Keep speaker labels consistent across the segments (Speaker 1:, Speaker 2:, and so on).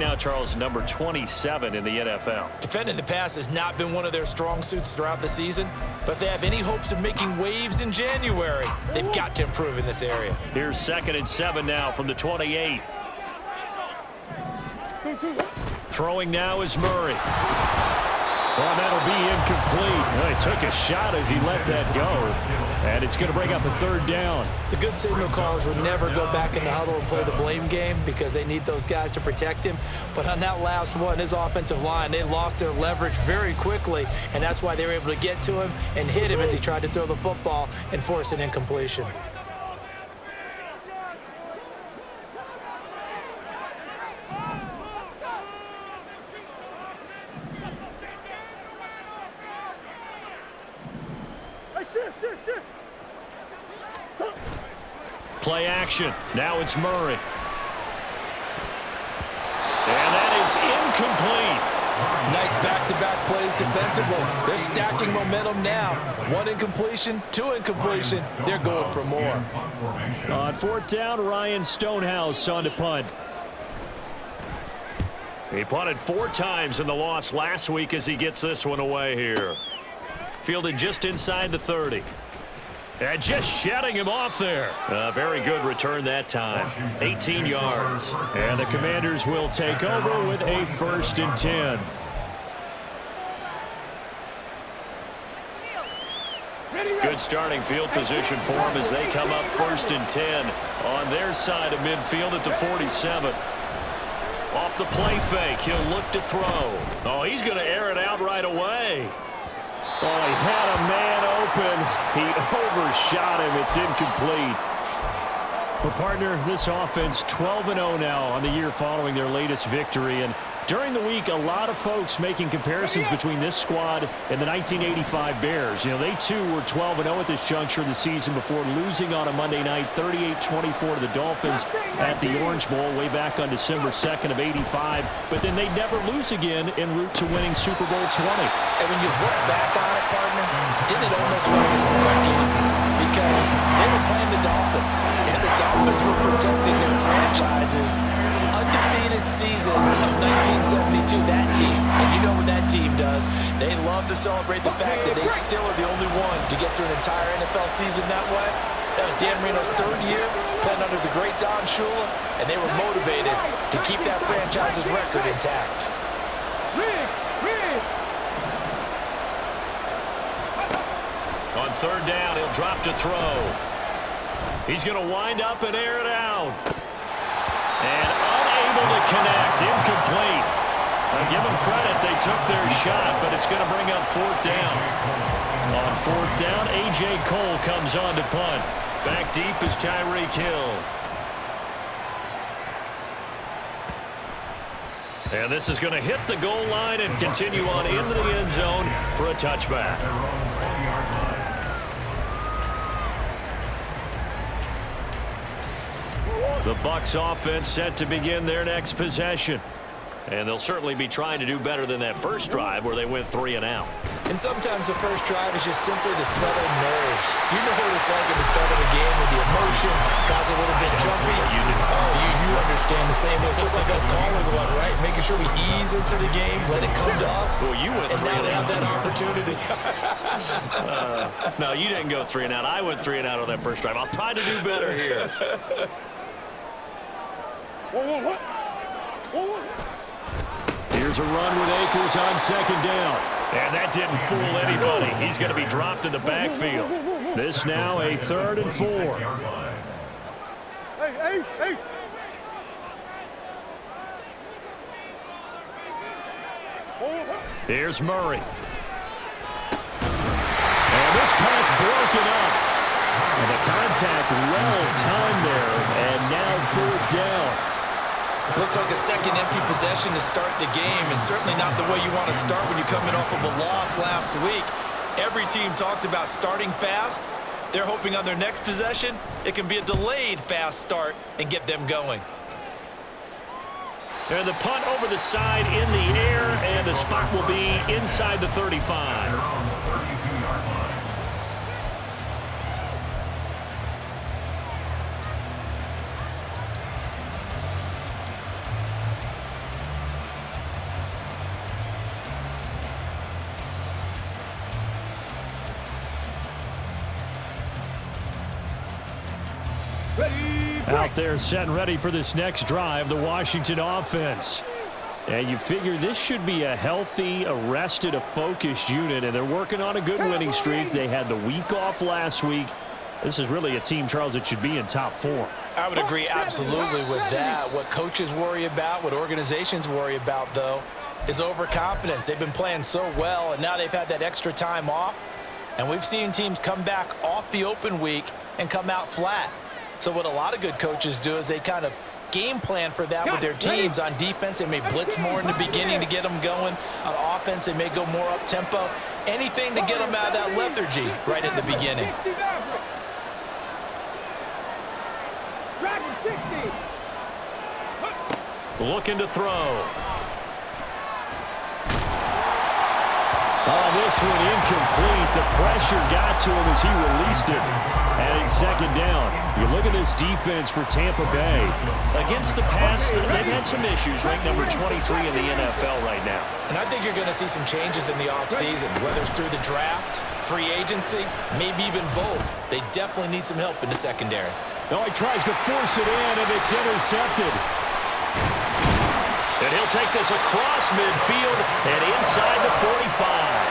Speaker 1: now, Charles, number 27 in the NFL.
Speaker 2: Defending the pass has not been one of their strong suits throughout the season, but if they have any hopes of making waves in January, they've got to improve in this area.
Speaker 1: Here's 2nd and 7 now from the 28. Throwing now is Murray. Well, that'll be incomplete. Well, he took a shot as he let that go, and it's going to bring up a 3rd down.
Speaker 2: The good signal callers would never go back in the huddle and play the blame game because they need those guys to protect him. But on that last one, his offensive line, they lost their leverage very quickly, and that's why they were able to get to him and hit him as he tried to throw the football and force an incompletion.
Speaker 1: Play action. Now it's Murray. And that is incomplete.
Speaker 2: Nice back-to-back plays defensively. They're stacking momentum now. 1 incompletion, 2 incompletion. They're going for more.
Speaker 1: On 4th down, Ryan Stonehouse on to punt. He punted 4 times in the loss last week as he gets this one away here. Fielded just inside the 30. And just shedding him off there. A very good return that time. 18 yards. And the Commanders will take over with a 1st and 10. Good starting field position for them as they come up 1st and 10 on their side of midfield at the 47. Off the play fake, he'll look to throw. Oh, he's going to air it out right away. Oh, he had a man open. He overshot him. It's incomplete. Well, partner, this offense 12-0 now on the year following their latest victory. And during the week, a lot of folks making comparisons between this squad and the 1985 Bears. You know, they too were 12-0 at this juncture of the season before losing on a Monday night 38-24 to the Dolphins at the Orange Bowl way back on December 2nd of '85. But then they'd never lose again en route to winning Super Bowl 20.
Speaker 2: And when you look back on it, partner, didn't it almost feel like a setup game? Because they were playing the Dolphins, and the Dolphins were protecting their franchises. Undefeated season of 1972, that team. And you know what that team does. They love to celebrate the fact that they still are the only one to get through an entire NFL season that way. That was Dan Marino's 3rd year, playing under the great Don Shula, and they were motivated to keep that franchise's record intact.
Speaker 1: On 3rd down, he'll drop to throw. He's going to wind up and air it out. And unable to connect, incomplete. I'll give them credit, they took their shot, but it's going to bring up 4th down. On 4th down, A.J. Cole comes on to punt. Back deep is Tyreek Hill. And this is going to hit the goal line and continue on into the end zone for a touchback. The Bucs offense set to begin their next possession. And they'll certainly be trying to do better than that first drive where they went 3 and out.
Speaker 2: And sometimes the first drive is just simply to settle nerves. You know what it's like at the start of a game with the emotion, guys a little bit jumpy. You understand the same. It's just like us calling one, right? Making sure we ease into the game, let it come to us.
Speaker 1: Well, you went 3 and out.
Speaker 2: And now they have that opportunity.
Speaker 1: No, you didn't go 3 and out. I went 3 and out on that first drive. I'll try to do better here. Here's a run with Akers on 2nd down. And that didn't fool anybody. He's going to be dropped in the backfield. This now a 3rd and 4.
Speaker 3: Hey, Ace.
Speaker 1: Here's Murray. And this pass broken up. And the contact well timed there. And now 4th down.
Speaker 2: Looks like a second empty possession to start the game, and certainly not the way you want to start when you're coming off of a loss last week. Every team talks about starting fast. They're hoping on their next possession, it can be a delayed fast start and get them going.
Speaker 1: And the punt over the side in the air, and the spot will be inside the 35. Out there set and ready for this next drive, the Washington offense. And you figure this should be a healthy, a rested, a focused unit, and they're working on a good winning streak. They had the week off last week. This is really a team, Charles, that should be in top form.
Speaker 2: I would agree absolutely with that. What coaches worry about, what organizations worry about, though, is overconfidence. They've been playing so well, and now they've had that extra time off. And we've seen teams come back off the open week and come out flat. So what a lot of good coaches do is they kind of game plan for that with their teams. On defense, they may blitz more in the beginning to get them going. On offense, they may go more up-tempo. Anything to get them out of that lethargy right at the beginning.
Speaker 1: Looking to throw. Oh, this one incomplete. The pressure got to him as he released it. And it's second down. You look at this defense for Tampa Bay. Against the pass, they've had some issues. Ranked number 23 in the NFL right now.
Speaker 2: And I think you're going to see some changes in the offseason, whether it's through the draft, free agency, maybe even both. They definitely need some help in the secondary.
Speaker 1: Oh, he tries to force it in, and it's intercepted. And he'll take this across midfield and inside the 45.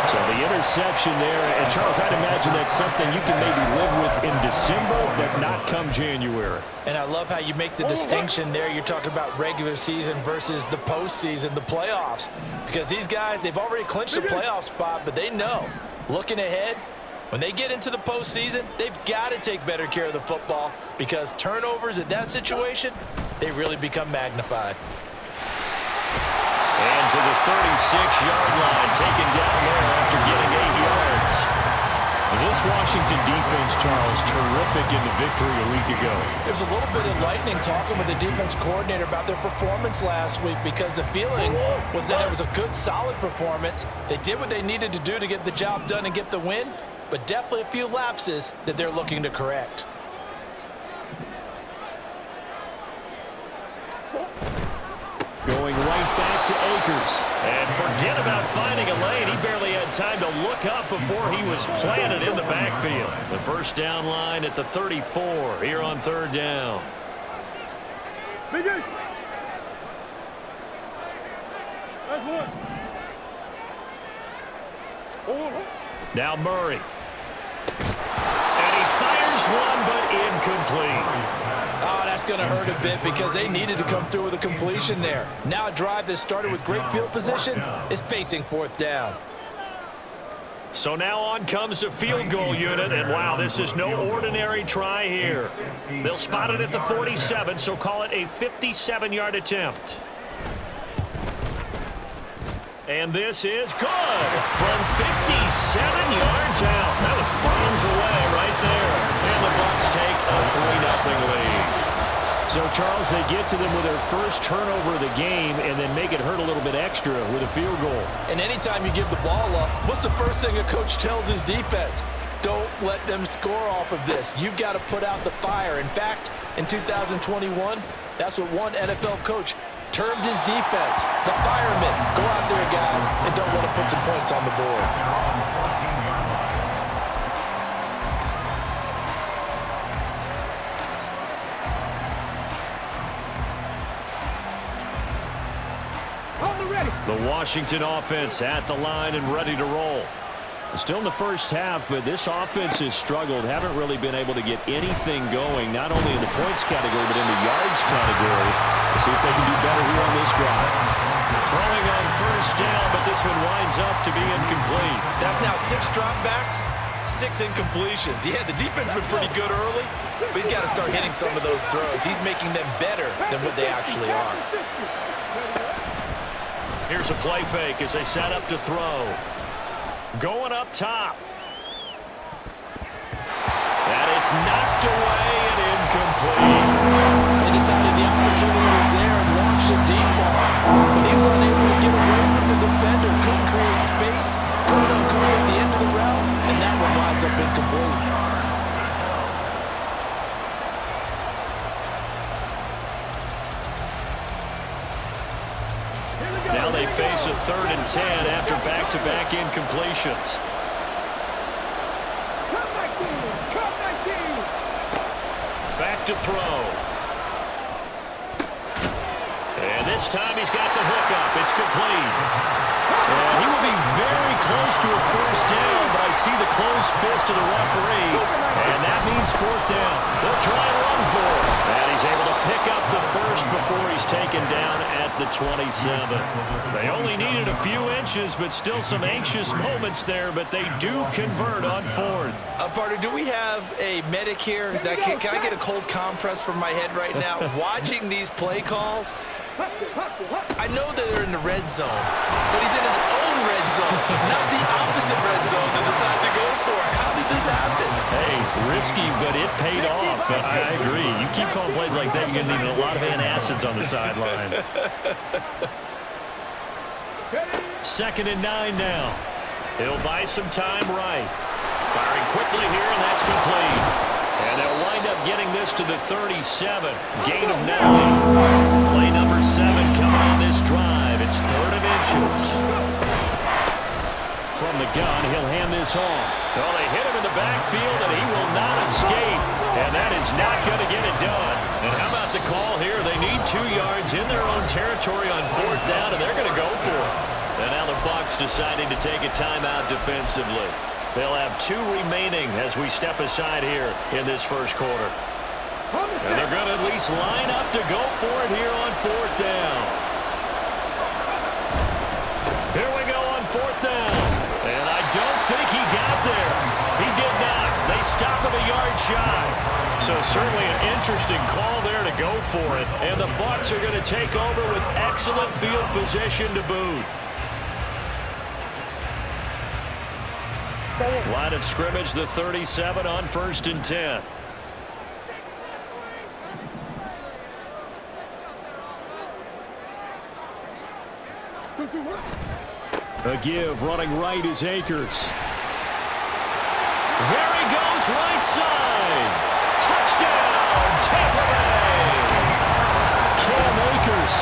Speaker 1: So the interception there, and Charles, I'd imagine that's something you can maybe live with in December, but not come January.
Speaker 2: And I love how you make the distinction there. You're talking about regular season versus the postseason, the playoffs. Because these guys, they've already clinched a playoff spot, but they know, looking ahead, when they get into the postseason, they've got to take better care of the football because turnovers in that situation, they really become magnified.
Speaker 1: And to the 36-yard line, taken down there after getting 8 yards. This Washington defense, Charles, terrific in the victory a week ago.
Speaker 2: It was a little bit enlightening talking with the defense coordinator about their performance last week because the feeling was that it was a good, solid performance. They did what they needed to do to get the job done and get the win, but definitely a few lapses that they're looking to correct.
Speaker 1: Going right back to Akers. And forget about finding a lane. He barely had time to look up before he was planted in the backfield. The first down line at the 34 here on third down.
Speaker 3: That's one.
Speaker 1: Now Murray. And he fires one, but incomplete.
Speaker 2: Oh, that's going to hurt a bit because they needed to come through with a completion there. Now a drive that started with great field position is facing fourth down.
Speaker 1: So now on comes the field goal unit, and wow, this is no ordinary try here. They'll spot it at the 47, so call it a 57-yard attempt. And this is good from 57 yards out. That was bombs away right there. And the Bucs take a 3-0 lead. So, Charles, they get to them with their first turnover of the game and then make it hurt a little bit extra with a field goal.
Speaker 2: And anytime you give the ball up, what's the first thing a coach tells his defense? Don't let them score off of this. You've got to put out the fire. In fact, in 2021, that's what one NFL coach termed his defense, the firemen. Go out there, guys, and don't want to put some points on the board.
Speaker 1: The Washington offense at the line and ready to roll. Still in the first half, but this offense has struggled. Haven't really been able to get anything going, not only in the points category, but in the yards category. Let's see if they can do better here on this drive. Throwing on first down, but this one winds up to be incomplete.
Speaker 2: That's now 6 dropbacks, 6 incompletions. Yeah, the defense has been pretty good early, but he's got to start hitting some of those throws. He's making them better than what they actually are.
Speaker 1: Here's a play fake as they set up to throw. Going up top. And it's knocked away and incomplete.
Speaker 2: They decided the opportunity was there and launched a deep ball. But he was unable to get away from the defender. Couldn't create space. Couldn't uncover at the end of the route. And that one winds up incomplete.
Speaker 1: Now they face a 3rd and 10 after back-to-back incompletions. to throw. And this time he's got the hook up. It's complete. And he will be very close to a first down, but I see the closed fist of the referee, and that means fourth down. They'll try and run for it. And he's able to pick up the first before he's taken down at the 27. They only needed a few inches, but still some anxious moments there, but they do convert on fourth.
Speaker 2: Partner, do we have a medic here? Can I get a cold compress from my head right now? Watching these play calls, I know that they're in the red zone, but he's in his own red zone, not the opposite red zone to decide to go for it. How did this happen?
Speaker 1: Hey, risky, but it paid off. I agree. You keep calling plays like that, you're going to need a lot of antacids on the sideline. 2nd and 9 now. He'll buy some time right. Firing quickly here, and that's complete. And they'll wind up getting this to the 37. Gain of 9. Play number 7 coming on this drive. It's 3rd and inches. From the gun, he'll hand this off. Well, they hit him in the backfield, and he will not escape. And that is not going to get it done. And how about the call here? They need 2 yards in their own territory on 4th down, and they're going to go for it. And now the Bucs deciding to take a timeout defensively. They'll have 2 remaining as we step aside here in this first quarter. And they're going to at least line up to go for it here on 4th down. Here we go on 4th down. And I don't think he got there. He did not. They stop him a yard shy. So certainly an interesting call there to go for it. And the Bucs are going to take over with excellent field position to boot. Line of scrimmage, the 37 on 1st and 10. A give, running right is Akers. There he goes, right side. Touchdown, Tampa Bay. Cam Akers,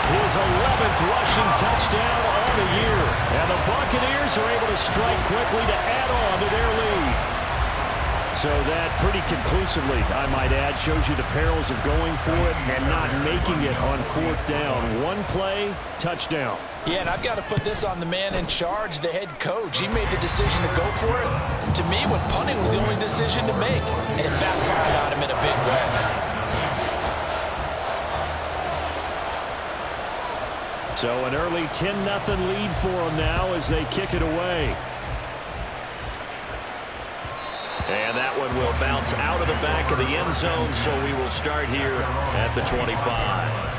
Speaker 1: his 11th rushing touchdown on the year. And the Buccaneers are able to strike quickly to add on to their lead. So that pretty conclusively, I might add, shows you the perils of going for it and not making it on 4th down. One play, touchdown.
Speaker 2: Yeah, and I've got to put this on the man in charge, the head coach. He made the decision to go for it. To me, when punting was the only decision to make, and it backfired on him in a big way.
Speaker 1: So an early 10-0 lead for them now as they kick it away. And that one will bounce out of the back of the end zone, so we will start here at the 25.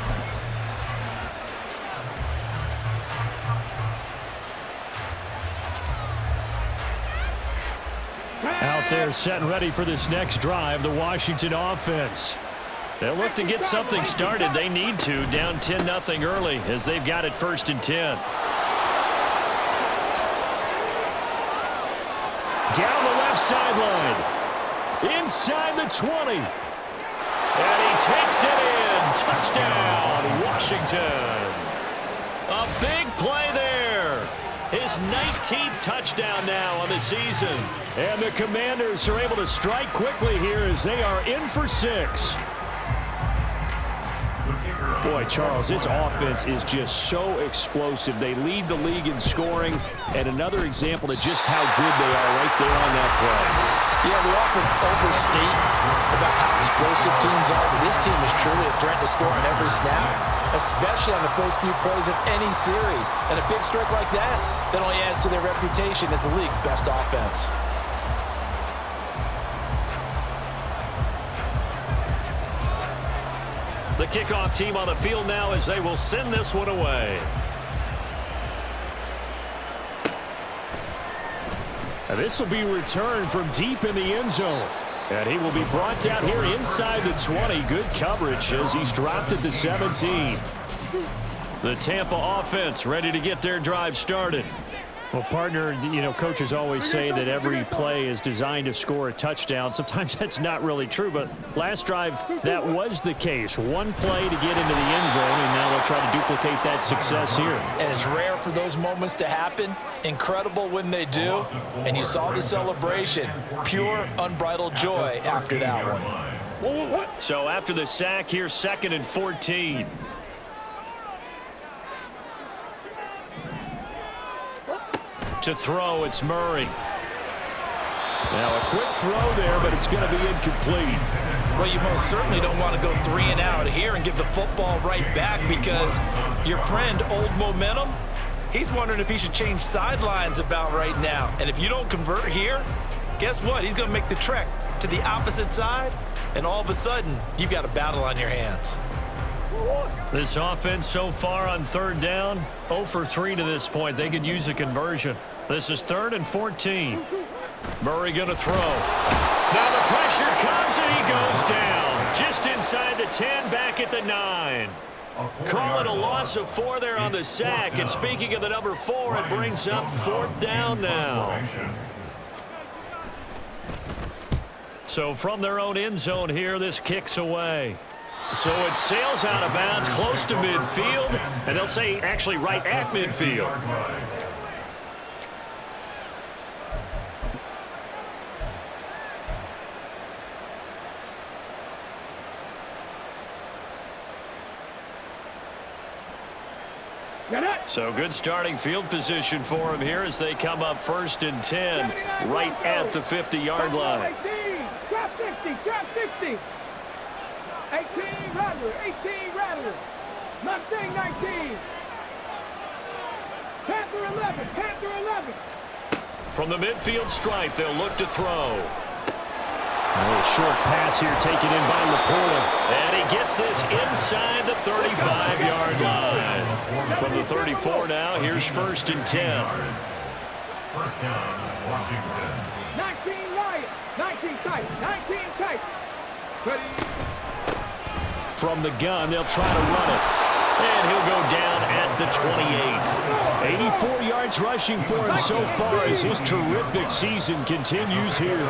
Speaker 1: Out there set and ready for this next drive, the Washington offense. They'll look to get something started. They need to, down 10-0 early as they've got it 1st and 10. Down the left sideline. Inside the 20. And he takes it in. Touchdown, Washington. A big play there. His 19th touchdown now on the season. And the Commanders are able to strike quickly here as they are in for 6. Boy, Charles, this offense is just so explosive. They lead the league in scoring, and another example of just how good they are right there on that play.
Speaker 2: Yeah, we often overstate about how explosive teams are, but this team is truly a threat to score on every snap, especially on the first few plays of any series. And a big strike like that only adds to their reputation as the league's best offense.
Speaker 1: The kickoff team on the field now as they will send this one away. And this will be returned from deep in the end zone. And he will be brought down here inside the 20. Good coverage as he's dropped at the 17. The Tampa offense ready to get their drive started. Well, partner, you know, coaches always say that every play is designed to score a touchdown. Sometimes that's not really true, but last drive, that was the case. One play to get into the end zone, and now they'll try to duplicate that success here.
Speaker 2: And it's rare for those moments to happen. Incredible when they do. And you saw the celebration. Pure, unbridled joy after that one.
Speaker 1: So after the sack, here's 2nd and 14. To throw, it's Murray. Now a quick throw there, but it's going to be incomplete.
Speaker 2: Well, you most certainly don't want to go 3 and out here and give the football right back, because your friend, Old Momentum, he's wondering if he should change sidelines about right now. And if you don't convert here, guess what? He's going to make the trek to the opposite side, and all of a sudden, you've got a battle on your hands.
Speaker 1: This offense so far on 3rd down, 0 for 3 to this point. They could use a conversion. This is 3rd and 14. Murray going to throw. Now the pressure comes and he goes down. Just inside the 10, back at the 9. Call it a loss of 4 there on the sack. And speaking of the number 4, it brings up 4th down now. So from their own end zone here, this kicks away. So it sails out of bounds close to midfield, and they'll say actually right at midfield. So good starting field position for him here as they come up 1st and 10, right at the 50-yard line.
Speaker 3: 18, trap 60, trap 60. 18, Rattler, 18, Rattler. Mustang 19. Panther 11, Panther 11.
Speaker 1: From the midfield stripe, they'll look to throw. A little short pass here taken in by Laporta. And he gets this inside the 35-yard line. From the 34 now, here's 1st and 10.
Speaker 3: 19 Lions, 19 tight, 19 tight. Ready.
Speaker 1: From the gun, they'll try to run it. And he'll go down at the 28. 84 yards rushing for him so far as his terrific season continues here.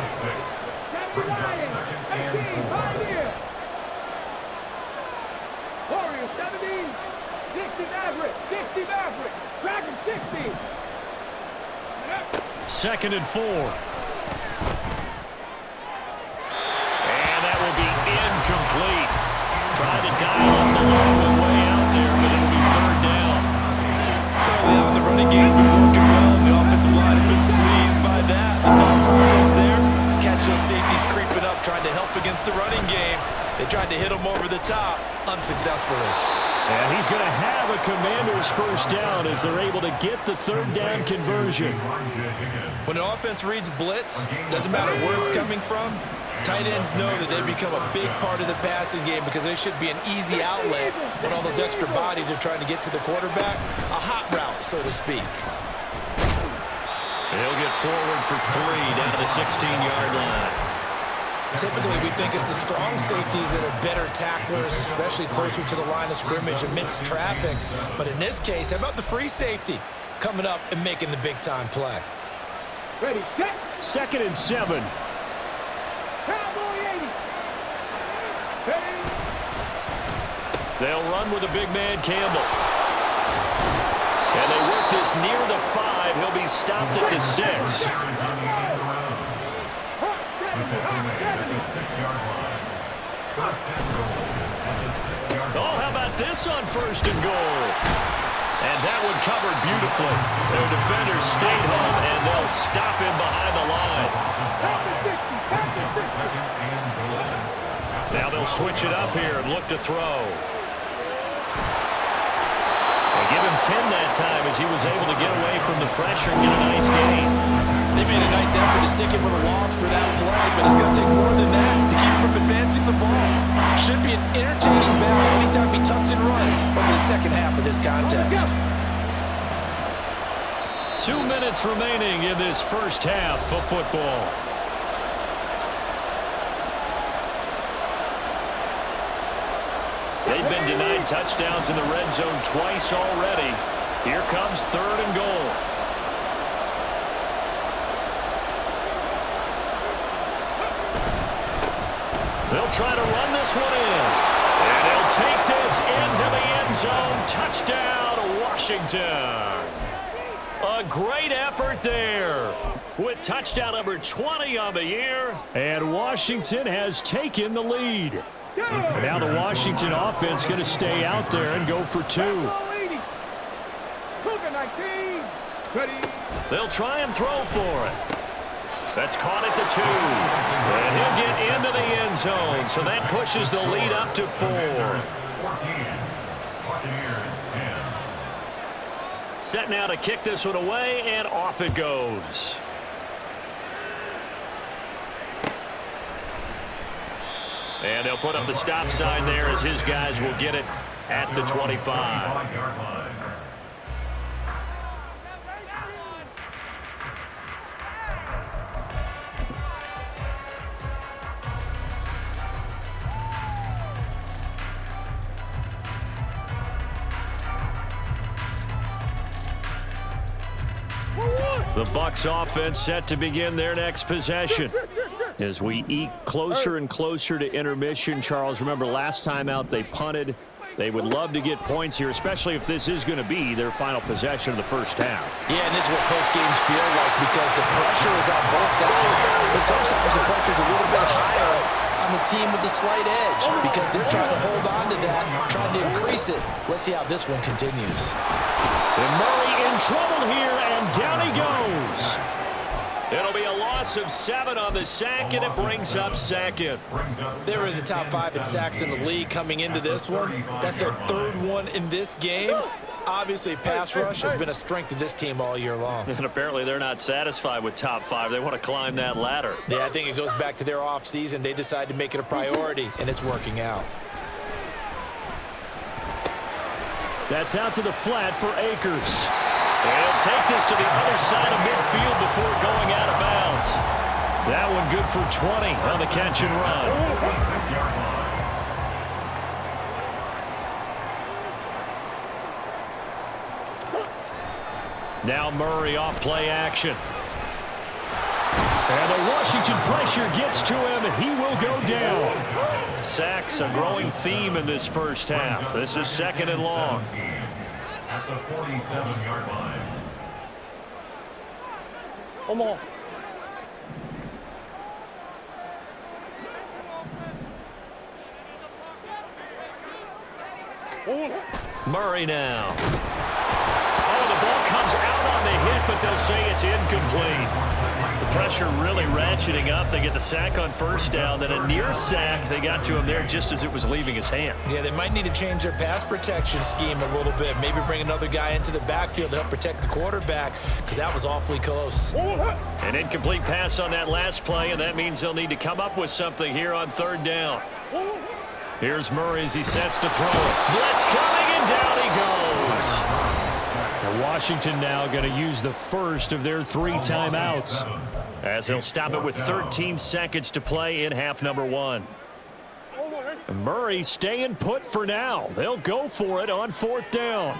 Speaker 3: 70 Lions, 18, Pioneer. Warriors 70, 60 Maverick, 60 Maverick. Dragon 60.
Speaker 1: 2nd and 4. And that will be incomplete. Trying to dial up the long way out there, but it'll be 3rd down.
Speaker 2: Early on, the running game's been working well, and the offensive line has been pleased by that. The thought process there, catch those safeties creeping up, trying to help against the running game. They tried to hit him over the top, unsuccessfully.
Speaker 1: And he's going to have a Commander's 1st down as they're able to get the 3rd down conversion.
Speaker 2: When an offense reads blitz, doesn't matter where it's coming from, tight ends know that they become a big part of the passing game because they should be an easy outlet when all those extra bodies are trying to get to the quarterback. A hot route, so to speak.
Speaker 1: He'll get forward for 3 down to the 16-yard line.
Speaker 2: Typically, we think it's the strong safeties that are better tacklers, especially closer to the line of scrimmage amidst traffic. But in this case, how about the free safety coming up and making the big-time play?
Speaker 3: Ready, set.
Speaker 1: 2nd and 7.
Speaker 3: Cowboy 80. Ready.
Speaker 1: They'll run with a big man, Campbell. And they work this near the 5. He'll be stopped at the 6. Oh, how about this on 1st and goal? And that one covered beautifully. Their defenders stayed home, and they'll stop him behind the line. Now they'll switch it up here and look to throw. They give him 10 that time as he was able to get away from the pressure and get a nice gain.
Speaker 4: They made a nice effort to stick him with a loss for that play, but it's going to take more than that to keep him from advancing the ball. Should be an entertaining battle anytime he tucks and runs over the second half of this contest.
Speaker 1: 2 minutes remaining in this 1st half of football. They've been denied touchdowns in the red zone twice already. Here comes 3rd and goal. They'll try to run this one in. And they'll take this into the end zone. Touchdown, Washington. A great effort there. with touchdown number 20 on the year.
Speaker 5: And Washington has taken the lead. Now the Washington offense going to stay out there and go for 2.
Speaker 1: They'll try and throw for it. That's caught at the 2. And he'll get into the end zone. So that pushes the lead up to 4. Set now to kick this one away, and off it goes. And they'll put up the stop sign there as his guys will get it at the 25. The Bucs offense set to begin their next possession. As we eke closer and closer to intermission, Charles, remember last time out they punted. They would love to get points here, especially if this is going to be their final possession of the first half.
Speaker 2: Yeah, and this is what close games feel like because the pressure is on both sides. But sometimes the pressure is a little bit higher on the team with the slight edge because they're trying to hold on to that, trying to increase it. Let's see how this one continues.
Speaker 5: And Murray in trouble here, and down he goes.
Speaker 1: It'll be a loss of 7 on the sack, and it brings up second.
Speaker 2: They were in the top 5 in sacks in the league coming into this one. That's their 3rd one in this game. Obviously, pass rush has been a strength of this team all year long.
Speaker 1: And apparently they're not satisfied with top 5. They want to climb that ladder.
Speaker 2: Yeah, I think it goes back to their offseason. They decided to make it a priority, and it's working out.
Speaker 5: That's out to the flat for Akers.
Speaker 1: And take this to the other side of midfield before going out of bounds. That one good for 20 on the catch and run. Now Murray off play action.
Speaker 5: And the Washington pressure gets to him, and he will go down.
Speaker 1: Sacks, a growing theme in this first half. This is 2nd and long.
Speaker 6: At the 47-yard line.
Speaker 3: Come on.
Speaker 1: Murray now. Oh, the ball comes out on the hit, but they'll say it's incomplete. The pressure really ratcheting up. They get the sack on first down, then a near sack. They got to him there just as it was leaving his hand.
Speaker 2: Yeah, they might need to change their pass protection scheme a little bit. Maybe bring another guy into the backfield to help protect the quarterback because that was awfully close.
Speaker 1: An incomplete pass on that last play, and that means they'll need to come up with something here on 3rd down. Here's Murray as he sets to throw it. Blitz coming, and down he goes.
Speaker 5: And Washington now going to use the first of their 3 timeouts,
Speaker 1: as they'll stop it with 13 seconds to play in half number 1.
Speaker 5: Murray staying put for now. They'll go for it on 4th down.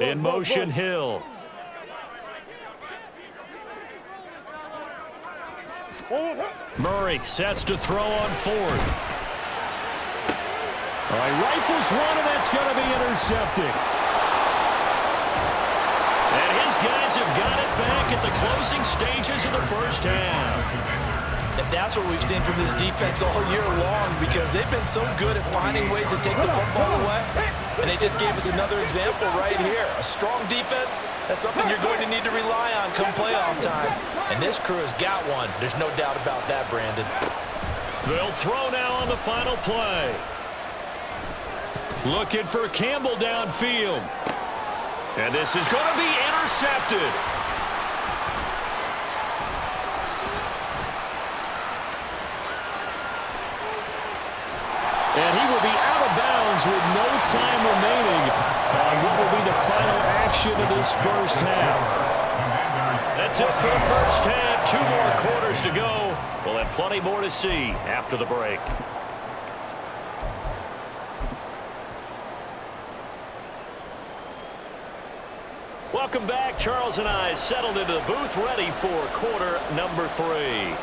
Speaker 1: In motion, Hill. Murray sets to throw on 4th.
Speaker 5: All right, rifles one, and that's going to be intercepted.
Speaker 1: And his guys have got it back at the closing stages of the first half.
Speaker 2: And that's what we've seen from this defense all year long because they've been so good at finding ways to take the football away. And they just gave us another example right here. A strong defense, that's something you're going to need to rely on come playoff time. And this crew has got one. There's no doubt about that, Brandon.
Speaker 1: They'll throw now on the final play. Looking for Campbell downfield. And this is going to be intercepted.
Speaker 5: And he will be out of bounds with no time remaining on what will be the final action of this first half.
Speaker 1: That's it for the first half. 2 more quarters to go. We'll have plenty more to see after the break. Welcome back. Charles and I settled into the booth ready for quarter number 3.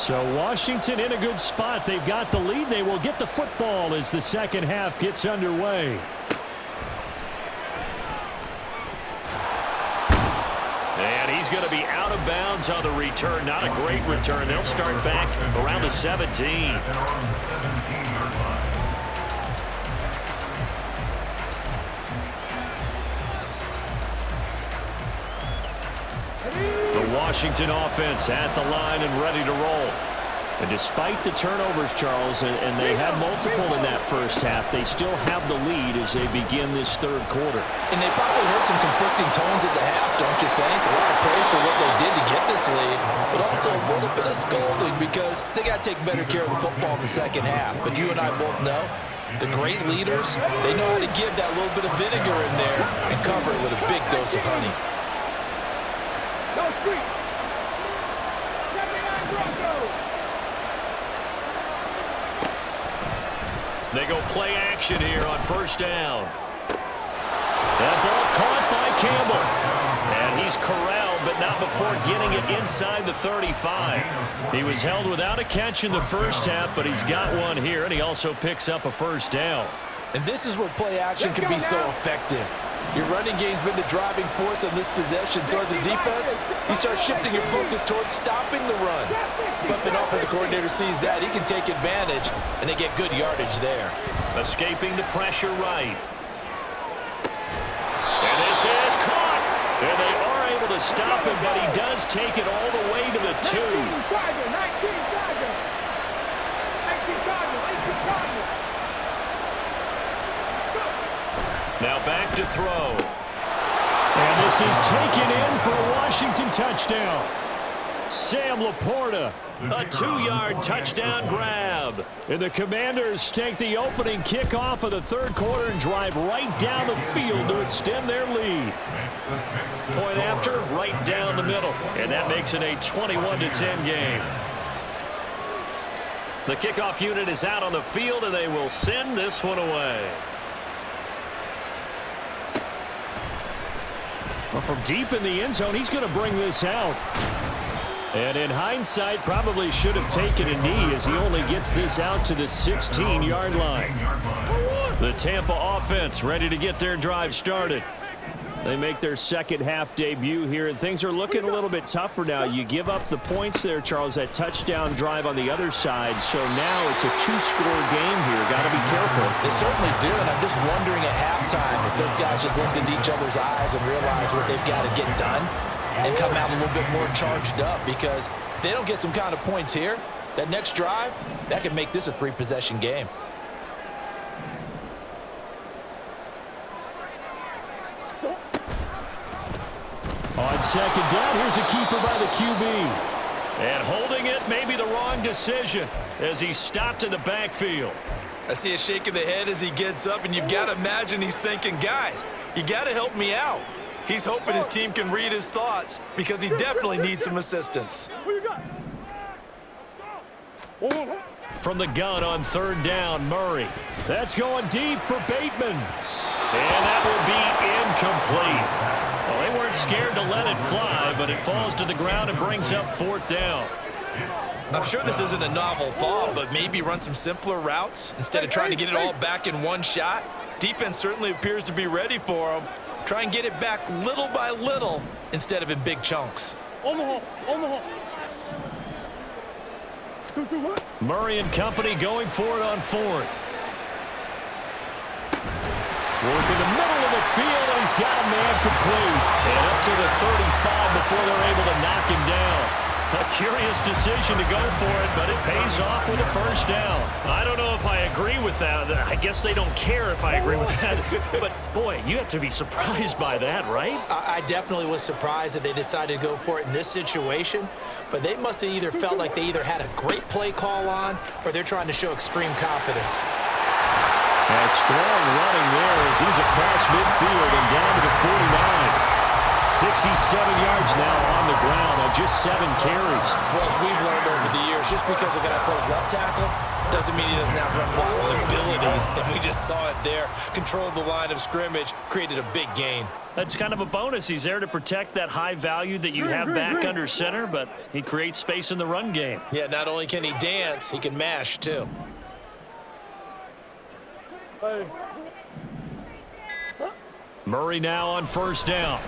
Speaker 5: So Washington in a good spot. They've got the lead. They will get the football as the second half gets underway.
Speaker 1: And he's going to be out of bounds on the return. Not a great return. They'll start back around the 17. The Washington offense at the line and ready to roll. And despite the turnovers, Charles, and they had multiple in that first half, they still have the lead as they begin this third quarter.
Speaker 2: And they probably heard some conflicting tones at the half, don't you think? A lot of praise for what they did to get this lead, but also a little bit of scolding because they got to take better care of the football in the second half. But you and I both know the great leaders, they know how to give that little bit of vinegar in there and cover it with a big dose of honey.
Speaker 3: No street. 79 Broncos.
Speaker 1: They go play action here on first down. That ball caught by Campbell. And he's corralled, but not before getting it inside the 35. He was held without a catch in the first half, but he's got one here, and he also picks up a first down.
Speaker 2: And this is where play action can be so effective. Your running game's been the driving force on this possession, so as a defense, you start shifting your focus towards stopping the run. But if an offensive coordinator sees that, he can take advantage, and they get good yardage there.
Speaker 1: Escaping the pressure right. And this is caught. And they are able to stop him, but he does take it all the way to the 2.
Speaker 3: 19 Tigers. 19 Tigers. 18 Tigers.
Speaker 1: Now back to throw.
Speaker 5: And this is taken in for a Washington touchdown. Sam Laporta,
Speaker 1: A 2-yard touchdown grab.
Speaker 5: and the Commanders take the opening kickoff of the third quarter and drive right down the field to extend their lead.
Speaker 1: Point after, right down the middle. And that makes it a 21-10 game. The kickoff unit is out on the field, and they will send this one away.
Speaker 5: Well, from deep in the end zone, he's going to bring this out. And in hindsight, probably should have taken a knee as he only gets this out to the 16-yard line. The Tampa offense ready to get their drive started. They make their second half debut here, and things are looking a little bit tougher now. You give up the points there, Charles, that touchdown drive on the other side. So now it's a 2-score game here. Got to be careful.
Speaker 2: They certainly do, and I'm just wondering at halftime if those guys just looked into each other's eyes and realized what they've got to get done and come out a little bit more charged up, because if they don't get some kind of points here, that next drive, that could make this a 3-possession game.
Speaker 5: On second down, here's a keeper by the QB.
Speaker 1: And holding it may be the wrong decision as he stopped in the backfield.
Speaker 7: I see a shake of the head as he gets up, and you've got to imagine he's thinking, guys, you got to help me out. He's hoping his team can read his thoughts because he definitely needs some assistance.
Speaker 3: Who you got? Let's go.
Speaker 1: From the gun on third down, Murray.
Speaker 5: That's going deep for Bateman.
Speaker 1: And that will be incomplete. Well, they weren't scared to let it fly, but it falls to the ground and brings up fourth down.
Speaker 7: I'm sure this isn't a novel thought, but maybe run some simpler routes instead of trying to get it all back in one shot. Defense certainly appears to be ready for him. Try and get it back little by little instead of in big chunks.
Speaker 3: Omaha. 2-2-1.
Speaker 1: Murray and company going for it on fourth.
Speaker 5: Work in the middle of the field, and he's got a man complete.
Speaker 1: And up to the 35 before they're able to knock him down. A curious decision to go for it, but it pays off with a first down. I don't know if I agree with that. I guess they don't care if I agree with that. But, boy, you have to be surprised by that, right?
Speaker 2: I definitely was surprised that they decided to go for it in this situation, but they must have either felt like they either had a great play call on or they're trying to show extreme confidence.
Speaker 5: A strong running there as he's across midfield and down to the 49. 67 yards now on the ground on just 7 carries.
Speaker 2: Well, as we've learned over the years, just because a guy plays left tackle doesn't mean he doesn't have run blocking abilities, and we just saw it there. Controlled the line of scrimmage, created a big gain.
Speaker 1: That's kind of a bonus. He's there to protect that high value that you have back under center, but he creates space in the run game.
Speaker 2: Yeah, not only can he dance, he can mash, too.
Speaker 1: Murray now on first down.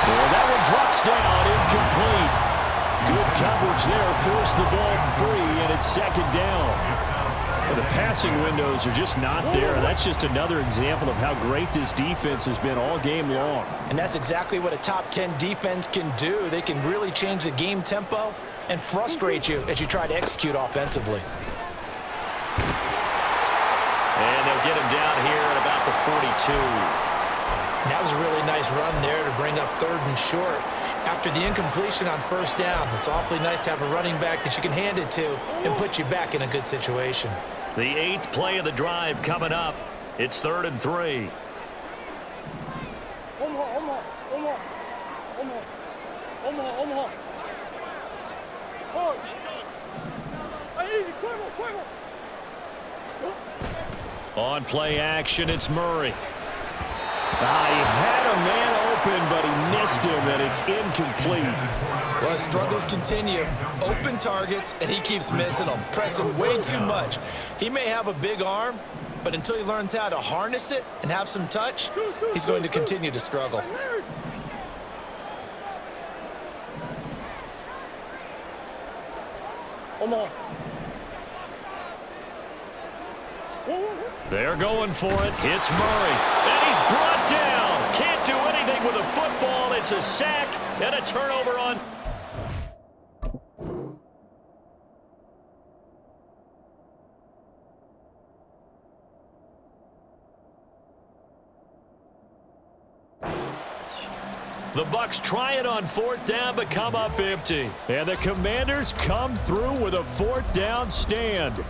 Speaker 1: Well, that one drops down, incomplete. Good coverage there, forced the ball free, and it's second down. Well, the passing windows are just not there. That's just another example of how great this defense has been all game long.
Speaker 2: And that's exactly what a top 10 defense can do. They can really change the game tempo and frustrate you as you try to execute offensively.
Speaker 1: And they'll get him down here at about the 42.
Speaker 2: That was a really nice run there to bring up 3rd and short. After the incompletion on first down, it's awfully nice to have a running back that you can hand it to and put you back in a good situation.
Speaker 1: The 8th play of the drive coming up. It's 3rd and 3. On play action, it's Murray.
Speaker 5: He had a man open, but he missed him, and it's incomplete.
Speaker 2: Well, his struggles continue. Open targets, and he keeps missing them, pressing way too much. He may have a big arm, but until he learns how to harness it and have some touch, he's going to continue to struggle.
Speaker 1: They're going for it. It's Murray. And he's brought down. Can't do anything with a football. It's a sack and a turnover on. The Bucs try it on 4th down, but come up empty.
Speaker 5: And the Commanders come through with a 4th down stand.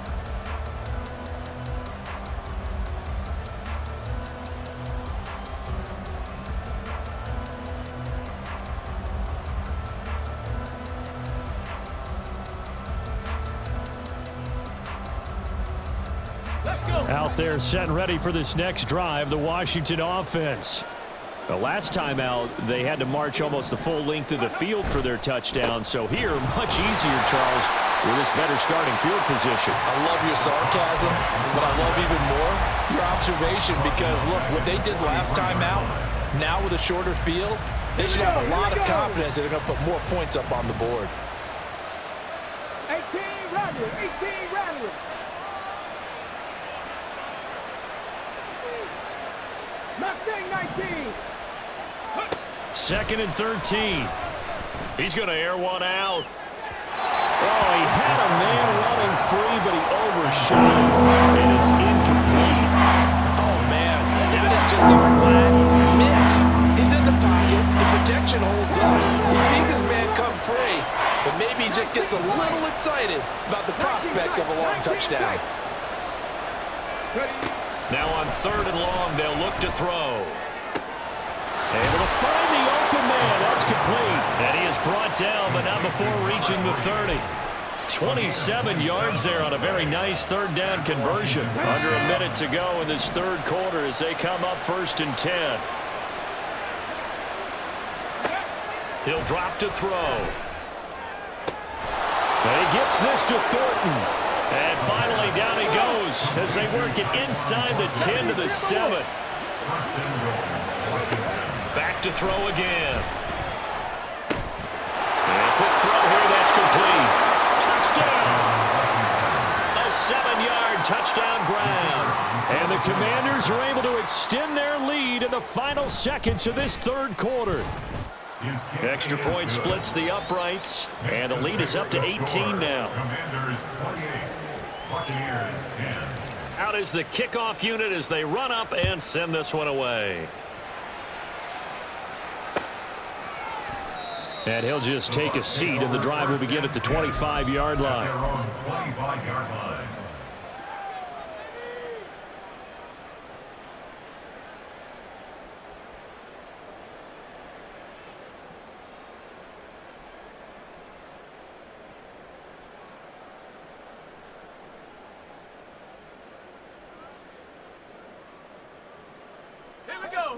Speaker 5: Out there set and ready for this next drive, the Washington offense. The last time out, they had to march almost the full length of the field for their touchdown. So here, much easier, Charles, with this better starting field position.
Speaker 4: I love your sarcasm, but I love even more your observation because, look, what they did last time out, now with a shorter field, they should have a lot of confidence that they're going to put more points up on the board.
Speaker 3: 18 rounded, 18 rounded. Mustang 19.
Speaker 1: 2nd and 13. He's going to air one out.
Speaker 5: Oh, he had a man running free, but he overshot him, and it's incomplete.
Speaker 4: Oh, man, that is just a flat miss. He's in the pocket. The protection holds up. He sees his man come free, but maybe he just gets a little excited about the prospect of a long touchdown.
Speaker 1: Now on 3rd and long, they'll look to throw.
Speaker 5: Able to find the open man. That's complete.
Speaker 1: And he is brought down, but not before reaching the 30. 27 yards there on a very nice 3rd down conversion. Under a minute to go in this 3rd quarter as they come up 1st and 10. He'll drop to throw.
Speaker 5: And he gets this to Thornton.
Speaker 1: And finally down he goes as they work it inside the 10 to the 7. Back to throw again. And quick throw here, that's complete. Touchdown! A 7-yard touchdown grab.
Speaker 5: And the Commanders are able to extend their lead in the final seconds of this 3rd quarter.
Speaker 1: Extra point splits the uprights, and the lead is up to 18 now.
Speaker 6: Commanders 28, Buccaneers 10.
Speaker 1: Out is the kickoff unit as they run up and send this one away.
Speaker 5: And he'll just take a seat, and the drive will begin at the 25-yard line.
Speaker 6: Their own 25-yard line.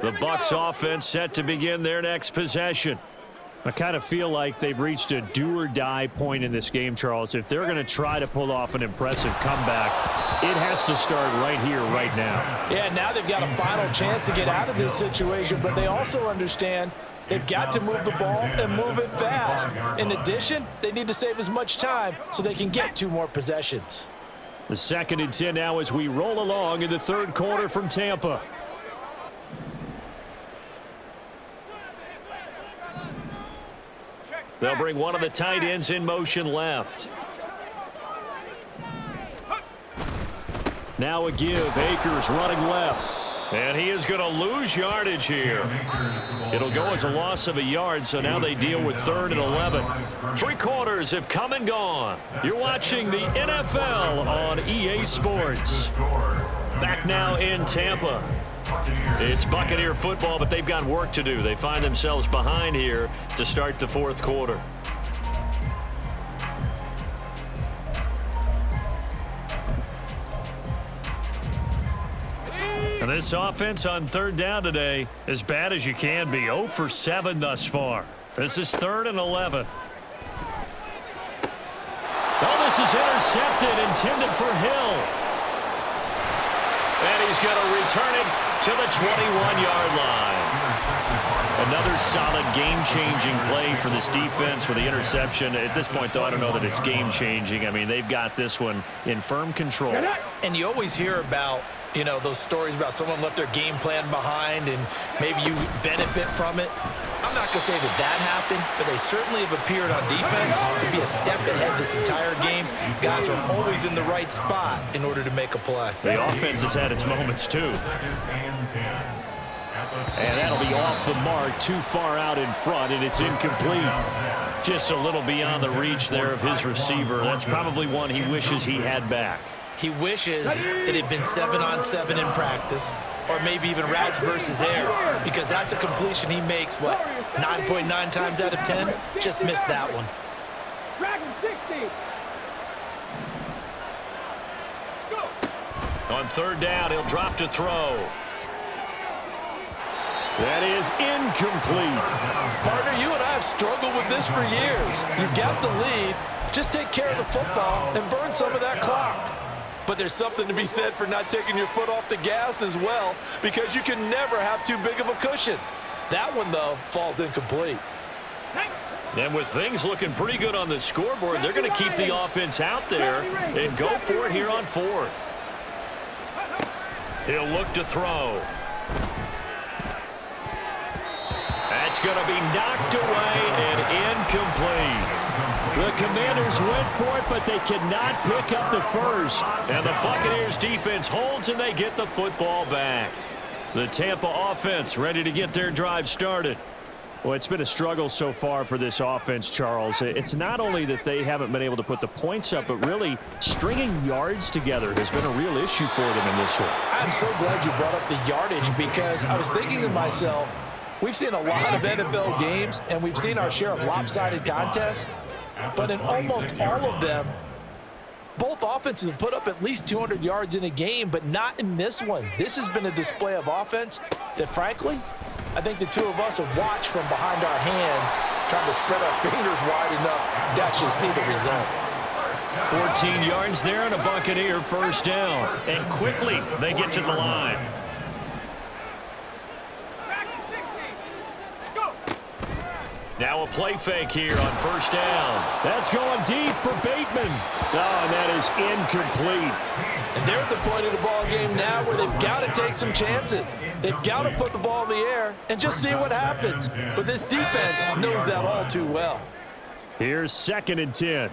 Speaker 1: The Bucs offense set to begin their next possession.
Speaker 5: I kind of feel like they've reached a do-or-die point in this game, Charles. If they're going to try to pull off an impressive comeback, it has to start right here, right now.
Speaker 2: Yeah, now they've got a final chance to get out of this situation, but they also understand they've got to move the ball and move it fast. In addition, they need to save as much time so they can get 2 more possessions.
Speaker 5: The 2nd and 10 now as we roll along in the 3rd quarter from Tampa.
Speaker 1: They'll bring one of the tight ends in motion left.
Speaker 5: Now a give. Akers running left.
Speaker 1: And he is going to lose yardage here. It'll go as a loss of a yard, so now they deal with 3rd and 11. 3 quarters have come and gone. You're watching the NFL on EA Sports. Back now in Tampa. It's Buccaneer football, but they've got work to do. They find themselves behind here to start the 4th quarter. And this offense on 3rd down today, as bad as you can be. 0 for 7 thus far. This is 3rd and 11. Oh, this is intercepted, intended for Hill. And he's going to return it to the 21-yard line. Another solid game-changing play for this defense with the interception. At this point, though, I don't know that it's game-changing. I mean, they've got this one in firm control.
Speaker 7: And you always hear about, you know, those stories about someone left their game plan behind and maybe you benefit from it. I'm not going to say that that happened, but they certainly have appeared on defense to be a step ahead this entire game. Guys are always in the right spot in order to make a play.
Speaker 1: The offense has had its moments, too.
Speaker 5: And that'll be off the mark, too far out in front, and it's incomplete.
Speaker 1: Just a little beyond the reach there of his receiver. That's probably one he wishes he had back.
Speaker 7: He wishes it had been 7-on-7 in practice, or maybe even routes versus air, because that's a completion he makes, what, 9.9 times out of 10? Just missed that one.
Speaker 3: Dragon 60.
Speaker 1: On 3rd down, he'll drop to throw.
Speaker 5: That is incomplete.
Speaker 4: Partner, you and I have struggled with this for years. You've got the lead. Just take care of the football and burn some of that clock. But there's something to be said for not taking your foot off the gas as well, because you can never have too big of a cushion. That one, though, falls incomplete.
Speaker 1: And with things looking pretty good on the scoreboard, they're going to keep the offense out there and go for it here on 4th. He'll look to throw. That's going to be knocked away and incomplete.
Speaker 5: The Commanders went for it, but they cannot pick up the first.
Speaker 1: And the Buccaneers defense holds, and they get the football back. The Tampa offense ready to get their drive started.
Speaker 5: Well, it's been a struggle so far for this offense, Charles. It's not only that they haven't been able to put the points up, but really stringing yards together has been a real issue for them in this one.
Speaker 2: I'm so glad you brought up the yardage, because I was thinking to myself, we've seen a lot of NFL games, and we've seen our share of lopsided contests, but in almost all of them, both offenses have put up at least 200 yards in a game, but not in this one. This has been a display of offense that, frankly, I think the two of us have watched from behind our hands, trying to spread our fingers wide enough to actually see the result.
Speaker 1: 14 yards there and a Buccaneer 1st down. And quickly they get to the line. Now a play fake here on 1st down.
Speaker 5: That's going deep for Bateman. Oh, and that is incomplete.
Speaker 4: And they're at the point of the ball game now where they've got to take some chances. They've got to put the ball in the air and just see what happens. But this defense knows that all too well.
Speaker 5: Here's 2nd and 10.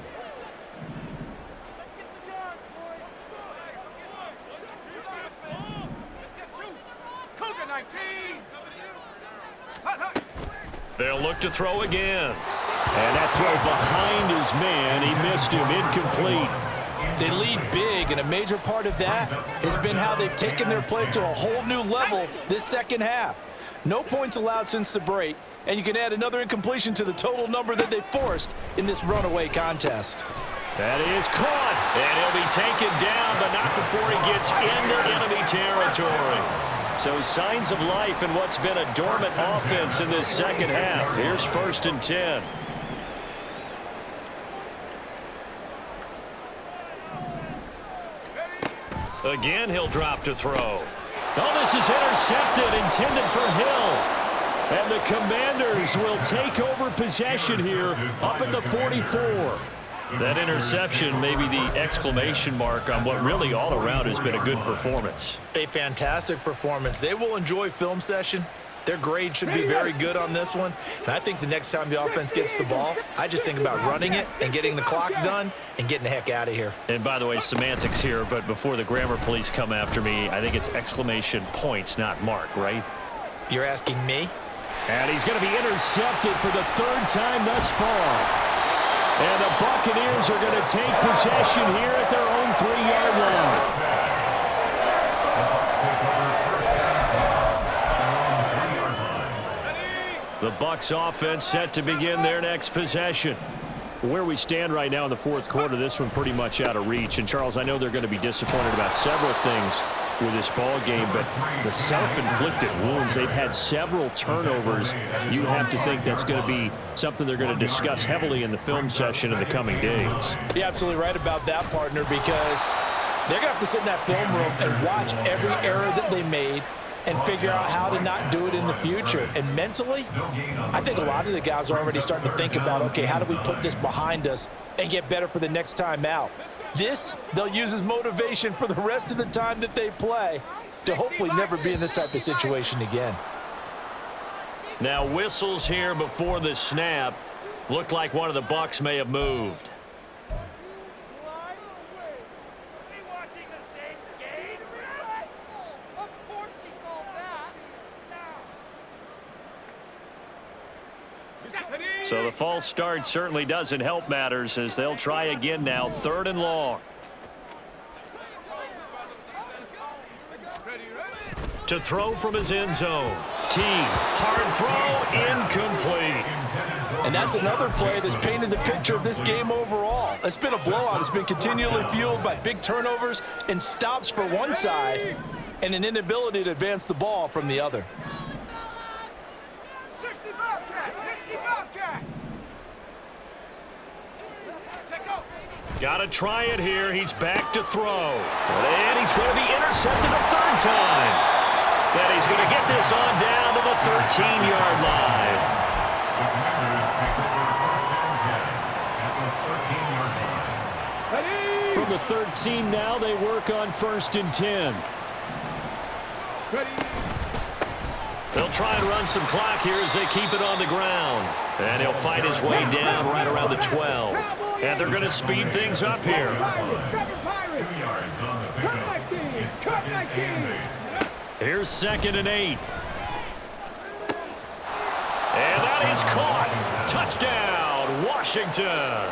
Speaker 1: They'll look to throw again.
Speaker 5: And that throw behind his man. He missed him. Incomplete.
Speaker 2: They lead big, and a major part of that has been how they've taken their play to a whole new level this second half. No points allowed since the break, and you can add another incompletion to the total number that they forced in this runaway contest.
Speaker 5: That is caught.
Speaker 1: And he'll be taken down, but not before he gets into enemy territory.
Speaker 5: So signs of life in what's been a dormant offense in this second half. Here's 1st and 10. Again, he'll drop to throw. Oh, this is intercepted, intended for Hill. And the Commanders will take over possession here up at the 44. That interception may be the exclamation mark on what really all around has been a good performance.
Speaker 7: A fantastic performance. They will enjoy film session. Their grade should be very good on this one. And I think the next time the offense gets the ball, I just think about running it and getting the clock done and getting the heck out of here.
Speaker 5: And by the way, semantics here, but before the grammar police come after me, I think it's exclamation points, not mark, right?
Speaker 7: You're asking me?
Speaker 5: And he's going to be intercepted for the 3rd time thus far. And the Buccaneers are going to take possession here at their own 3-yard line. The Bucs offense set to begin their next possession. Where we stand right now in the 4th quarter, this one pretty much out of reach. And, Charles, I know they're going to be disappointed about several things with this ball game, but the self-inflicted wounds, they've had several turnovers. You have to think that's going to be something they're going to discuss heavily in the film session in the coming days.
Speaker 2: You're absolutely right about that, partner, because they're going to have to sit in that film room and watch every error that they made and figure out how to not do it in the future. And mentally, I think a lot of the guys are already starting to think about, okay, how do we put this behind us and get better for the next time out? This, they'll use as motivation for the rest of the time that they play to hopefully never be in this type of situation again.
Speaker 5: Now whistles here before the snap. Looked like one of the Bucs may have moved. So the false start certainly doesn't help matters as they'll try again now, 3rd and long. To throw from his end zone. T, hard throw, incomplete.
Speaker 2: And that's another play that's painted the picture of this game overall. It's been a blowout. It's been continually fueled by big turnovers and stops for one side and an inability to advance the ball from the other.
Speaker 3: 60 Bobcat! 60 Bobcat!
Speaker 5: Got to try it here. He's back to throw. And he's going to be intercepted a 3rd time. And he's going to get this on down to the 13-yard line.
Speaker 6: The Commanders take over 1st and 10 at the 13-yard line.
Speaker 5: From the 13 now, they work on 1st and 10. They'll try and run some clock here as they keep it on the ground. And he'll fight his way down right around the 12. And they're going to speed things up here.
Speaker 6: 2 yards on the pickup. It's 2nd and 8.
Speaker 5: Here's 2nd and 8. And that is caught. Touchdown, Washington.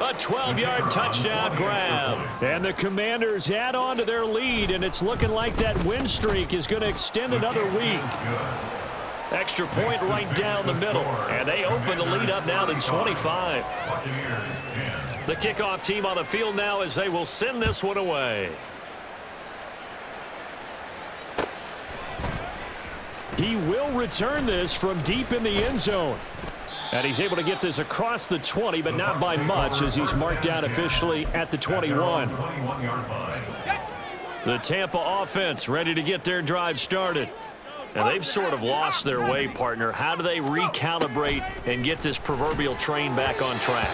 Speaker 5: A 12-yard touchdown grab. And the Commanders add on to their lead, and it's looking like that win streak is going to extend another week. Extra point right down the middle, and they open the lead up now to 25. The kickoff team on the field now as they will send this one away. He will return this from deep in the end zone. And he's able to get this across the 20, but not by much as he's marked down officially at the 21. The Tampa offense ready to get their drive started. And they've sort of lost their way, partner. How do they recalibrate and get this proverbial train back on track?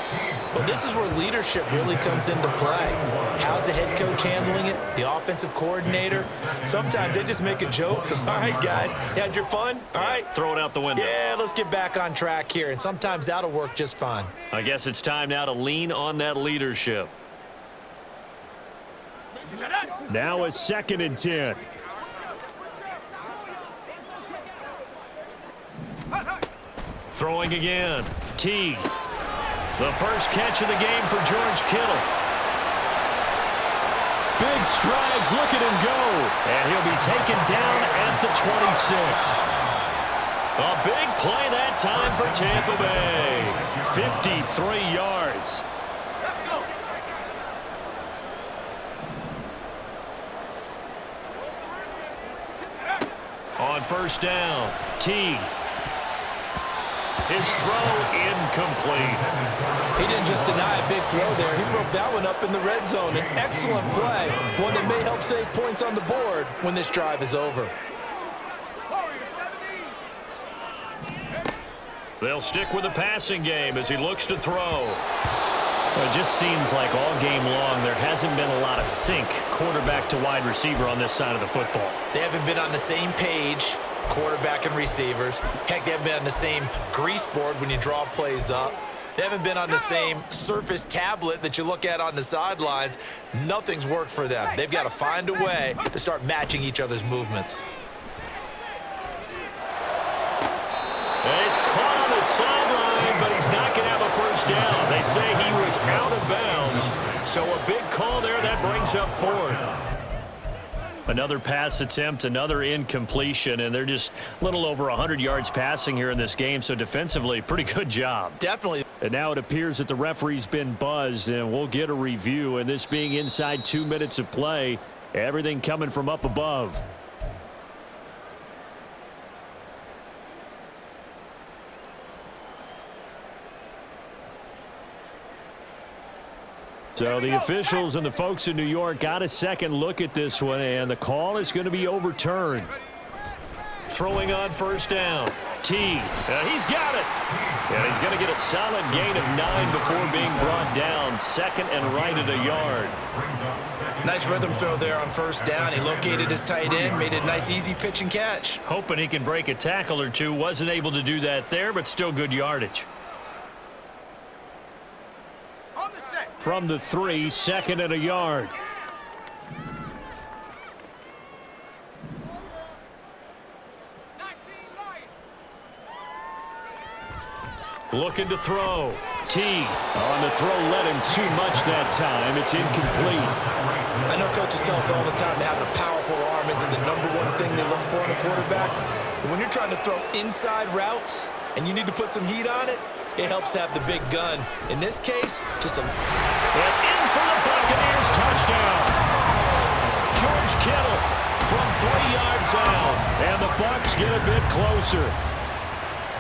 Speaker 2: Well, this is where leadership really comes into play. How's the head coach handling it? The offensive coordinator? Sometimes they just make a joke. All right, guys, you had your fun? All right.
Speaker 5: Throw it out the window.
Speaker 2: Yeah, let's get back on track here. And sometimes that'll work just fine.
Speaker 5: I guess it's time now to lean on that leadership. Now a 2nd and 10. Throwing again. Teague. The first catch of the game for George Kittle. Big strides. Look at him go. And he'll be taken down at the 26. A big play that time for Tampa Bay. 53 yards.
Speaker 1: On first down, Teague. His throw incomplete.
Speaker 2: He didn't just deny a big throw there. He broke that one up in the red zone. An excellent play, one that may help save points on the board when this drive is over.
Speaker 1: They'll stick with the passing game as he looks to throw.
Speaker 5: Well, it just seems like all game long there hasn't been a lot of sync quarterback to wide receiver on this side of the football.
Speaker 7: They haven't been on the same page, quarterback and receivers. Heck, they haven't been on the same grease board when you draw plays up. They haven't been on the same Surface tablet that you look at on the sidelines. Nothing's worked for them. They've got to find a way to start matching each other's movements.
Speaker 1: And he's caught on the sideline, but he's not going to have a first down. They say he was out of bounds. So a big call there that brings up fourth.
Speaker 5: Another pass attempt, another incompletion, and they're just a little over 100 yards passing here in this game, so defensively, pretty good job.
Speaker 7: Definitely.
Speaker 5: And now it appears that the referee's been buzzed, and we'll get a review, and this being inside 2 minutes of play, everything coming from up above. So the officials and the folks in New York got a second look at this one, and the call is going to be overturned.
Speaker 1: Throwing on first down. Teague. He's got it. And he's going to get a solid gain of 9 before being brought down. Second and right at a yard.
Speaker 7: Nice rhythm throw there on first down. He located his tight end, made a nice easy pitch and catch.
Speaker 5: Hoping he can break a tackle or two. Wasn't able to do that there, but still good yardage. From the 3, second and a yard. Looking to throw. Teague on the throw, led him too much that time. It's incomplete.
Speaker 7: I know coaches tell us all the time that having a powerful arm isn't the #1 thing they look for in a quarterback. But when you're trying to throw inside routes and you need to put some heat on it, it helps have the big gun. In this case, just a...
Speaker 1: And in for the Buccaneers touchdown. George Kittle from 3 yards out.
Speaker 5: And the Bucs get a bit closer.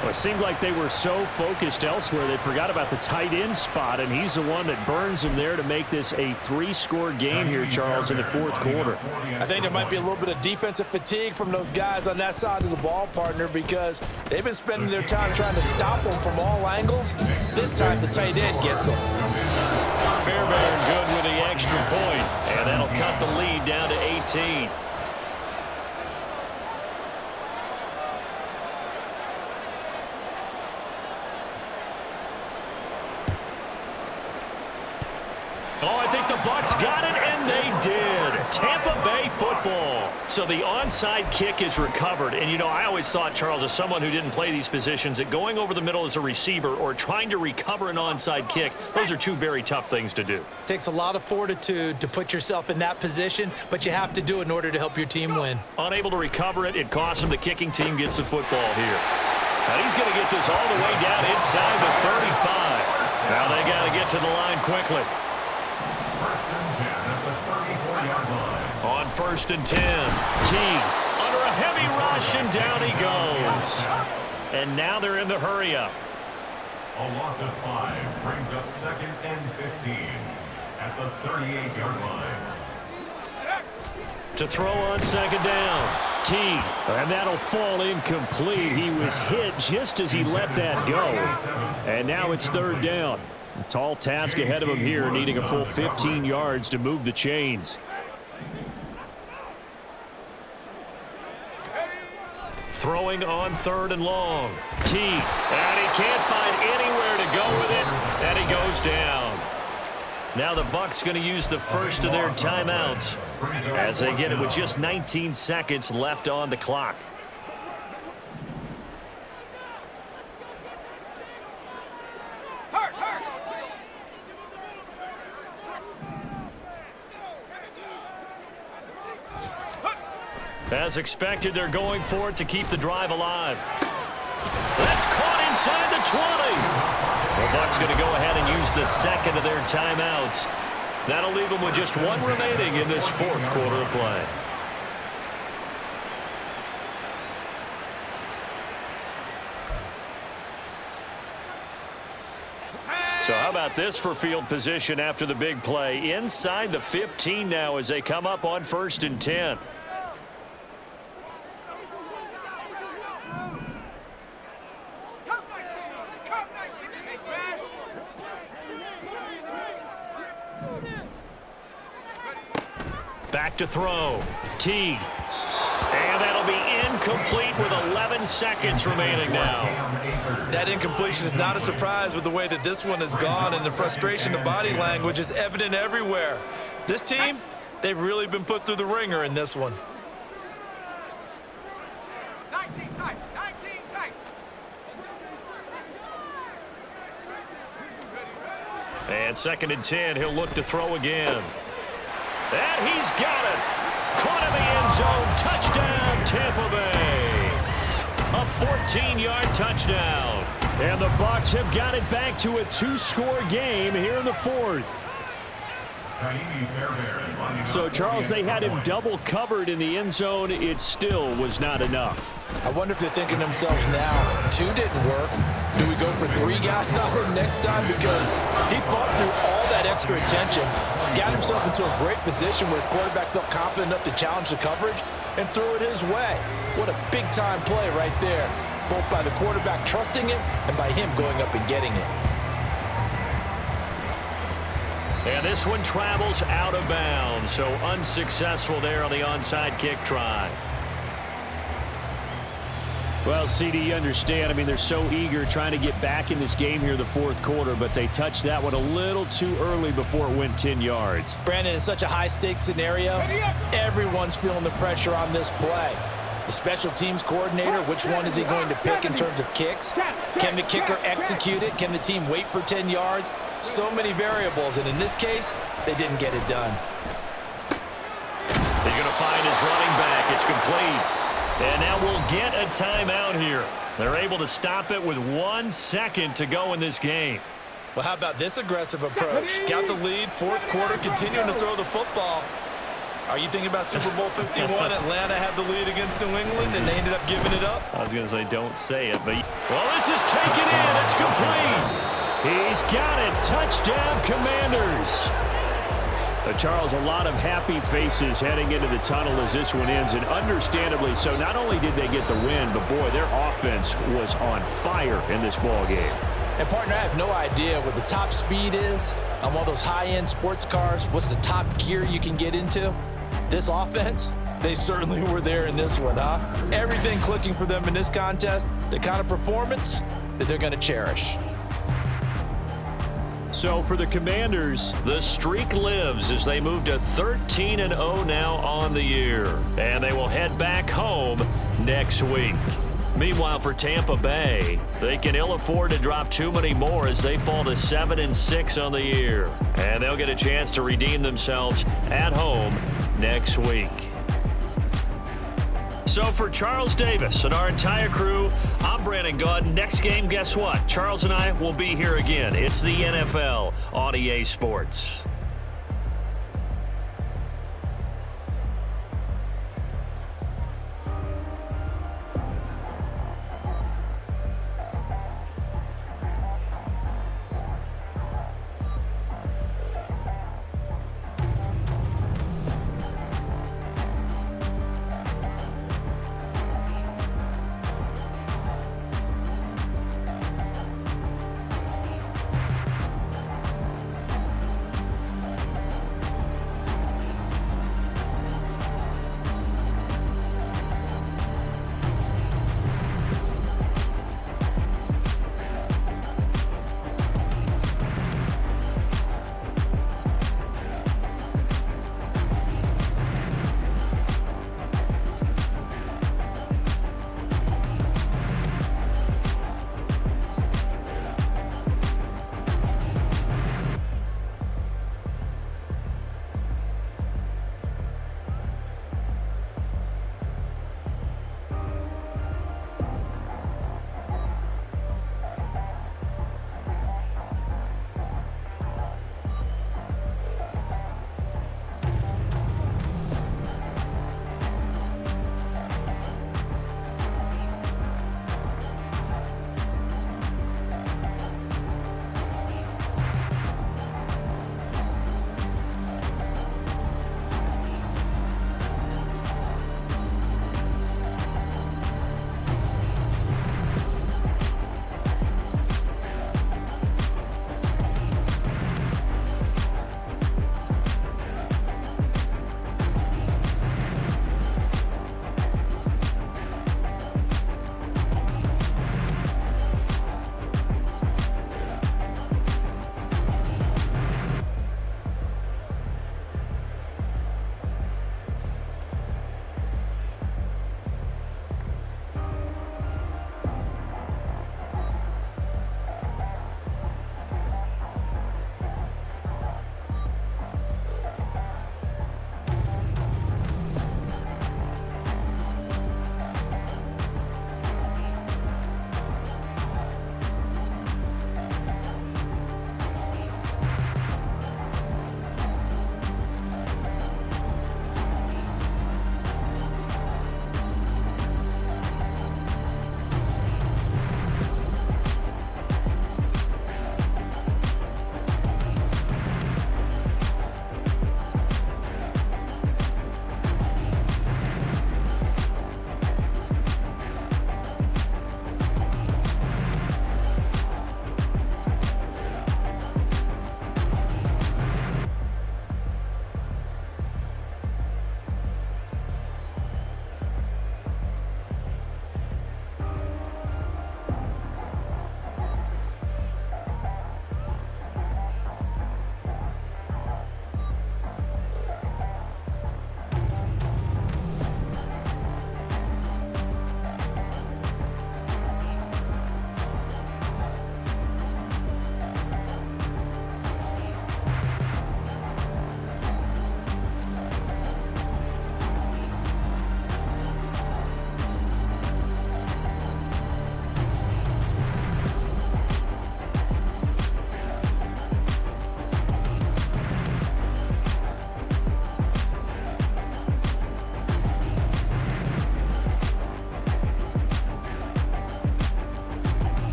Speaker 5: Well, it seemed like they were so focused elsewhere they forgot about the tight end spot, and he's the one that burns him there to make this a 3-score game here, Charles, in the fourth quarter.
Speaker 2: I think there might be a little bit of defensive fatigue from those guys on that side of the ball, partner, because they've been spending their time trying to stop them from all angles. This time the tight end gets them.
Speaker 1: Fairbairn good with the extra point, and that'll cut the lead down to 18. Oh, I think the Bucs got it, and they did. Tampa Bay football. So the onside kick is recovered. And, you know, I always thought, Charles, as someone who didn't play these positions, that going over the middle as a receiver or trying to recover an onside kick, those are two very tough things to do.
Speaker 7: It takes a lot of fortitude to put yourself in that position, but you have to do it in order to help your team win.
Speaker 1: Unable to recover it, it costs him. The kicking team gets the football here. And he's going to get this all the way down inside the 35. Now they got to get to the line quickly. On first and 10, Teague under a heavy rush, and down he goes. And now they're in the hurry-up.
Speaker 6: A loss of 5 brings up 2nd and 15 at the 38-yard line.
Speaker 1: To throw on second down, Teague, and that'll fall incomplete. He was hit just as he let that go. And now it's third down. A tall task ahead of him here, needing a full 15 yards to move the chains. Throwing on 3rd and long. Teague, and he can't find anywhere to go with it, and he goes down. Now the Bucs going to use the first of their timeouts as they get it with just 19 seconds left on the clock. As expected, they're going for it to keep the drive alive. That's caught inside the 20. The Bucs going to go ahead and use the second of their timeouts. That'll leave them with just 1 remaining in this fourth quarter of play.
Speaker 5: So how about this for field position after the big play? Inside the 15 now as they come up on 1st and 10. Back to throw. Teague. And that'll be incomplete with 11 seconds remaining now.
Speaker 7: That incompletion is not a surprise with the way that this one has gone, and the frustration of body language is evident everywhere. This team, they've really been put through the ringer in this one.
Speaker 3: 19 tight, 19 tight.
Speaker 5: And 2nd and 10, he'll look to throw again. And he's got it. Caught in the end zone. Touchdown, Tampa Bay. A 14-yard touchdown. And the Bucs have got it back to a 2-score game here in the 4th. So, Charles, they had him double covered in the end zone. It still was not enough.
Speaker 2: I wonder if they're thinking to themselves now, 2 didn't work. Do we go for 3 guys on him next time? Because he fought through all that extra attention, got himself into a great position where his quarterback felt confident enough to challenge the coverage and threw it his way. What a big-time play right there, both by the quarterback trusting it and by him going up and getting it.
Speaker 5: And this one travels out of bounds, so unsuccessful there on the onside kick try. Well, CD, you understand. I mean, they're so eager trying to get back in this game here in the 4th quarter, but they touched that one a little too early before it went 10 yards.
Speaker 2: Brandon, in such a high-stakes scenario, everyone's feeling the pressure on this play. The special teams coordinator, which one is he going to pick in terms of kicks? Can the kicker execute it? Can the team wait for 10 yards? So many variables, and in this case, they didn't get it done.
Speaker 5: He's going to find his running back. It's complete. And now we'll get a timeout here. They're able to stop it with 1 second to go in this game.
Speaker 7: Well, how about this aggressive approach? Got the lead, 4th quarter, continuing to throw the football. Are you thinking about Super Bowl 51? Atlanta had the lead against New England, and they ended up giving it up?
Speaker 5: I was going to say, don't say it, but... Well, this is taken in. It's complete. He's got it. Touchdown, Commanders. Charles, a lot of happy faces heading into the tunnel as this one ends, and understandably so. Not only did they get the win, but, boy, their offense was on fire in this ball game.
Speaker 2: And, partner, I have no idea what the top speed is on one of those high-end sports cars. What's the top gear you can get into? This offense, they certainly were there in this one, huh? Everything clicking for them in this contest, the kind of performance that they're going to cherish.
Speaker 5: So for the Commanders, the streak lives as they move to 13-0 now on the year. And they will head back home next week. Meanwhile, for Tampa Bay, they can ill afford to drop too many more as they fall to 7-6 on the year. And they'll get a chance to redeem themselves at home next week. So for Charles Davis and our entire crew, I'm Brandon Gaudin. Next game, guess what? Charles and I will be here again. It's the NFL on EA Sports.